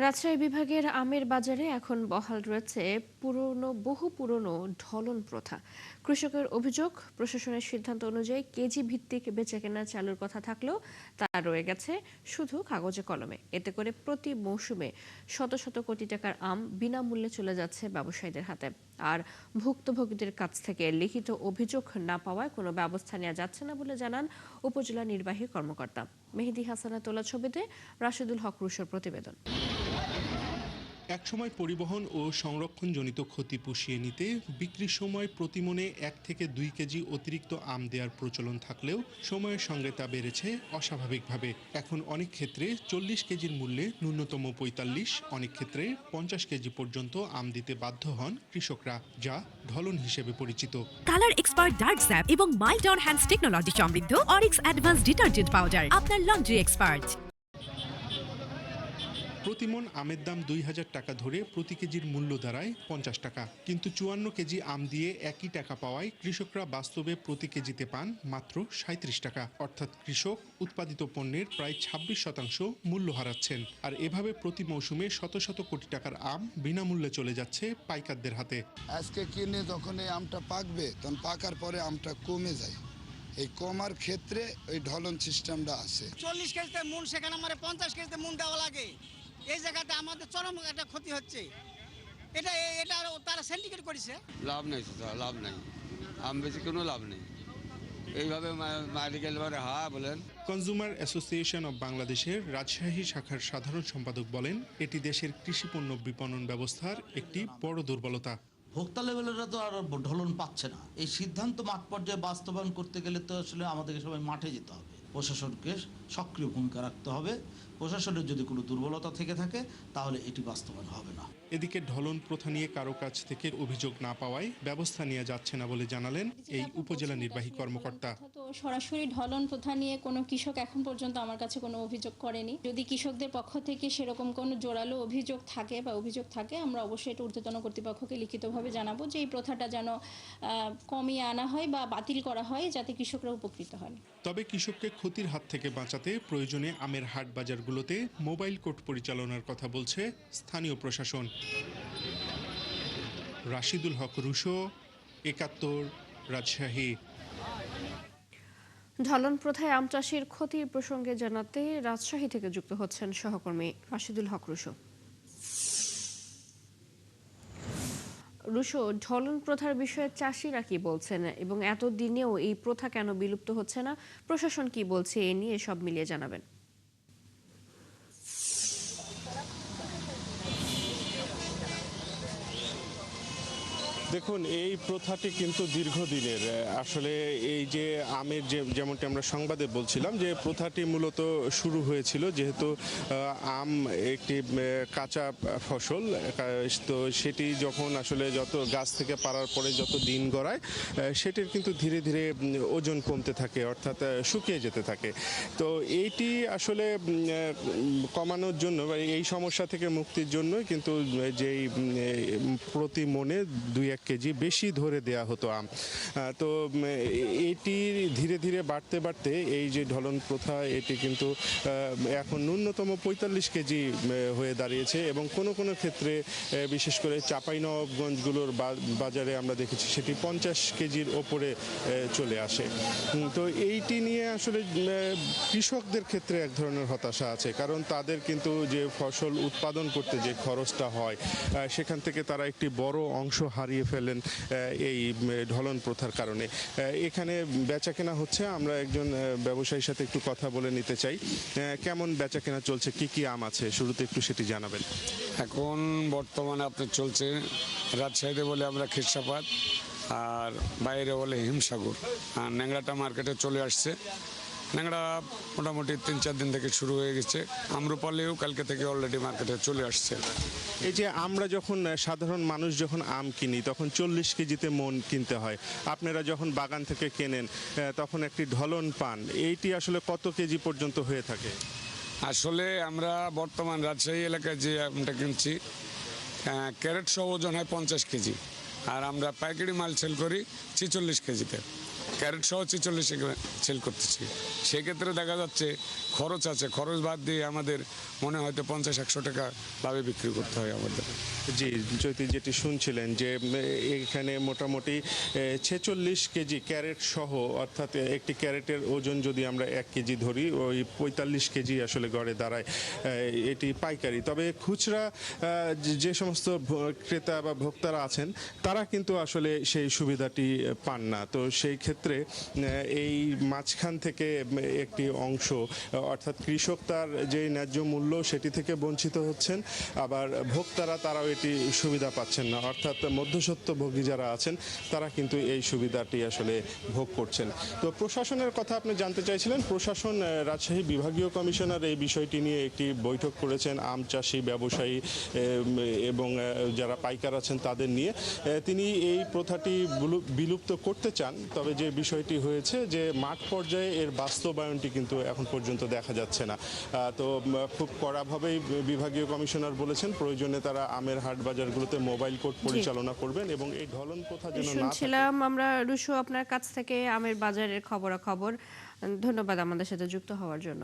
রাজশাহী বিভাগের আমের বাজারে এখন বহাল রয়েছে বহু পুরনো ঢলন প্রথা। কৃষকের অভিযোগ, প্রশাসনের সিদ্ধান্ত অনুযায়ী কেজি ভিত্তিক বেচাকেনা চালুর কথা থাকলেও তা রয়ে গেছে শুধু কাগজে কলমে। এতে করে প্রতি মৌসুমে শত শত কোটি টাকার আম বিনামূল্যে চলে যাচ্ছে ব্যবসায়ীদের হাতে। আর ভুক্তভোগীদের কাছ থেকে লিখিত অভিযোগ না পাওয়ায় কোনো ব্যবস্থা নেওয়া যাচ্ছে না বলে জানান উপজেলা নির্বাহী কর্মকর্তা। মেহেদী হাসানের তোলা ছবিতে রাশেদুল হক রুশোর প্রতিবেদন। একসময় পরিবহন ও সংরক্ষণজনিত ক্ষতি পুষিয়ে নিতে বিক্রির সময় প্রতিমনে 1 থেকে 2 কেজি অতিরিক্ত আম দেওয়ার প্রচলন থাকলেও সময়ের সঙ্গে তা বেড়েছে অস্বাভাবিকভাবে। এখন অনেক ক্ষেত্রে 40 কেজির মূল্যে ন্যূনতম 45, অনেক ক্ষেত্রে 50 কেজি পর্যন্ত আম দিতে বাধ্য হন কৃষকরা, যা ঢলন হিসেবে পরিচিত। কালার এক্সপার্ট ডার্ক স্যাপ এবং মাইল্ড অন হ্যান্ডস টেকনোলজি সমৃদ্ধ অরিক্স অ্যাডভান্স ডিটারজেন্ট পাউডার, আপনার লন্ড্রি এক্সপার্ট। প্রতিমন আমের দাম 2000 টাকা ধরে প্রতি কেজির মূল্য দাঁড়ায় 50 টাকা, কিন্তু 54 কেজি আম দিয়ে একই টাকা পাওয়ায় কৃষকরা বাস্তবে প্রতি কেজিতে পান মাত্র 37 টাকা। অর্থাৎ কৃষক উৎপাদিত পণ্যের প্রায় 26% মূল্য হারাচ্ছেন। আর এভাবে প্রতি মৌসুমে শত শত কোটি টাকার আম বিনামূল্যে চলে যাচ্ছে পাইকারদের হাতে। আজকে কিনে যখন এই আমটা পাকবে তখন পাকার পরে আমটা কমে যায়। এই কমার ক্ষেত্রে ওই ঢলন সিস্টেমটা আছে। 40 কেজিতে মন, সেখানে আমার 50 কেজিতে মন দেওয়া লাগে। এই জায়গাতে আমাদের চরম একটা ক্ষতি হচ্ছে। এটা তারা সিন্ডিকেট করেছে। লাভ নেই, লাভ নেই, আম বেশি কোনো লাভ নেই। এইভাবে মালিকের বলেন। কনজিউমার অ্যাসোসিয়েশন অব বাংলাদেশের রাজশাহী শাখার সাধারণ সম্পাদক বলেন, এটি দেশের কৃষিপণ্য বিপণন ব্যবস্থার একটি বড় দুর্বলতা। ভোক্তা লেভেলেরা তো আর ঢলন পাচ্ছে না। এই সিদ্ধান্ত মাঠ পর্যায়ে বাস্তবায়ন করতে গেলে তো আসলে আমাদেরকে সবাই মাঠে যেতে হবে, প্রশাসনকে সক্রিয় ভূমিকা রাখতে হবে। প্রশাসনের যদি কোনো দুর্বলতা থেকে থাকে তাহলে এটি বাস্তবায়ন হবে না। এদিকে ঢলন প্রথা নিয়ে কারো কাছ থেকে অভিযোগ না পাওয়ায় ব্যবস্থা নেওয়া যাচ্ছে না বলে জানালেন এই উপজেলা নির্বাহী কর্মকর্তা। সরাসরি ঢলন প্রথা নিয়ে কোনো কৃষক এখন পর্যন্ত আমার কাছে কোনো অভিযোগ করেনি। যদি কৃষকদের পক্ষ থেকে সেরকম কোনো জোরালো অভিযোগ থাকে আমরা অবশ্যই এটা ঊর্ধ্বতন কর্তৃপক্ষকে লিখিতভাবে জানাবো যে এই প্রথাটা যেন কমিয়ে আনা হয় বা বাতিল করা হয়, যাতে কৃষকরা উপকৃত হন। তবে কৃষককে ক্ষতির হাত থেকে বাঁচাতে প্রয়োজনে আমের হাট বাজারগুলোতে মোবাইল কোর্ট পরিচালনার কথা বলছে স্থানীয় প্রশাসন। রাশিদুল হক রুশো, 71, রাজশাহী। ঢলন প্রথায় আম চাষির ক্ষতির প্রসঙ্গে জানাতে রাজশাহী থেকে যুক্ত হচ্ছেন সহকর্মী রাশিদুল হক রুশো। ঢলন প্রথার বিষয়ে চাষিরা কি বলছেন এবং এতদিনেও এই প্রথা কেন বিলুপ্ত হচ্ছে না, প্রশাসন কি বলছে, এ নিয়ে সব মিলিয়ে জানাবেন। দেখুন, এই প্রথাটি কিন্তু দীর্ঘদিনের। আসলে এই যে আমের যেমনটি আমরা সংবাদে বলছিলাম যে প্রথাটি মূলত শুরু হয়েছিল যেহেতু আম একটি কাঁচা ফসল, তো সেটি যখন আসলে যত গাছ থেকে পাড়ার পরে যত দিন গড়ায় সেটির কিন্তু ধীরে ধীরে ওজন কমতে থাকে, অর্থাৎ শুকিয়ে যেতে থাকে। তো এইটি আসলে কমানোর জন্য এই সমস্যা থেকে মুক্তির জন্য কিন্তু যেই প্রতি মনে 2-1 কেজি বেশি ধরে দেয়া হতো আম। তো এটি ধীরে ধীরে বাড়তে বাড়তে এই যে ঢলন প্রথা এটি কিন্তু এখন ন্যূনতম 45 কেজি হয়ে দাঁড়িয়েছে এবং কোনো কোনো ক্ষেত্রে বিশেষ করে চাঁপাইনবাবগঞ্জগুলোর বাজারে আমরা দেখেছি সেটি 50 কেজির ওপরে চলে আসে। তো এইটি নিয়ে আসলে কৃষকদের ক্ষেত্রে এক ধরনের হতাশা আছে, কারণ তাদের কিন্তু যে ফসল উৎপাদন করতে যে খরচটা হয় সেখান থেকে তারা একটি বড় অংশ হারিয়ে ফেলেন এই ঢলন প্রথার কারণে। এখানে বেচাকেনা হচ্ছে, আমরা একজন ব্যবসায়ীর সাথে একটু কথা বলে নিতে চাই। কেমন বেচাকেনা চলছে, কি কি আম আছে শুরুতে একটু সেটি জানাবেন। এখন বর্তমানে আপনার চলছে রাজশাহীতে বলে আমরা খিরসাপাত, আর বাইরে বলে হিমসাগর, আর ন্যাংরাটা মার্কেটে চলে আসছে। ন্যাংরা মোটামুটি 3-4 দিন থেকে শুরু হয়ে গেছে। আম্রপালিও কালকে থেকে অলরেডি মার্কেটে চলে আসছে। এই যে আমরা যখন সাধারণ মানুষ যখন আম কিনি তখন 40 কেজিতে মন কিনতে হয়, আপনারা যখন বাগান থেকে কেনেন তখন একটি ঢলন পান, এইটি আসলে কত কেজি পর্যন্ত হয়ে থাকে? আসলে আমরা বর্তমান রাজশাহী এলাকায় যে আমটা কিনছি ক্যারেট সহ ওজন হয় 50 কেজি, আর আমরা পাইকারি মাল সেল করি 46 কেজিতে। ক্যারেট সহ 46 সেল করতেছি। সেক্ষেত্রে দেখা যাচ্ছে খরচ আছে, খরচ বাদ দিয়ে আমাদের মনে হয়তো 50-100 টাকা লাভে বিক্রি করতে হয় আমাদের। জি, জ্যোতি যেটি শুনছিলেন যে এখানে মোটামুটি 46 কেজি ক্যারেট সহ, অর্থাৎ একটি ক্যারেটের ওজন যদি আমরা 1 কেজি ধরি, ওই 45 কেজি আসলে গড়ে দাঁড়ায়। এটি পাইকারি। তবে খুচরা যে সমস্ত ক্রেতা বা ভোক্তারা আছেন তারা কিন্তু আসলে সেই সুবিধাটি পান না। তো সেই ক্ষেত্রে এই মাঝখান থেকে একটি অংশ, অর্থাৎ কৃষক তার যে ন্যায্য মূল্য সেটি থেকে বঞ্চিত হচ্ছেন, আবার ভোক্তারা তারাও এটি সুবিধা পাচ্ছেন না, অর্থাৎ মধ্যস্বত্বভোগী যারা আছেন তারা কিন্তু এই সুবিধাটি আসলে ভোগ করছেন। তো প্রশাসনের কথা আপনি জানতে চাইছিলেন। প্রশাসন, রাজশাহী বিভাগীয় কমিশনার এই বিষয়টি নিয়ে একটি বৈঠক করেছেন আম চাষি, ব্যবসায়ী এবং যারা পাইকার আছেন তাদের নিয়ে। তিনি এই প্রথাটি বিলুপ্ত করতে চান, তবে যে বিষয়টি হয়েছে যে মাঠ পর্যায়ে এর বাস্তবায়নটি কিন্তু এখন পর্যন্ত দেখা যাচ্ছে না। তো খুব কড়াভাবেই বিভাগীয় কমিশনার বলেছেন প্রয়োজনে তারা আমের হাট বাজারগুলোতে মোবাইল কোর্ট পরিচালনা করবেন এবং এই ঢলন প্রথা যেন না থাকে। শুনছিলাম আমরা রুশু আপনার কাছ থেকে আমের বাজারের খবরাখবর। ধন্যবাদ আমাদের সাথে যুক্ত হওয়ার জন্য।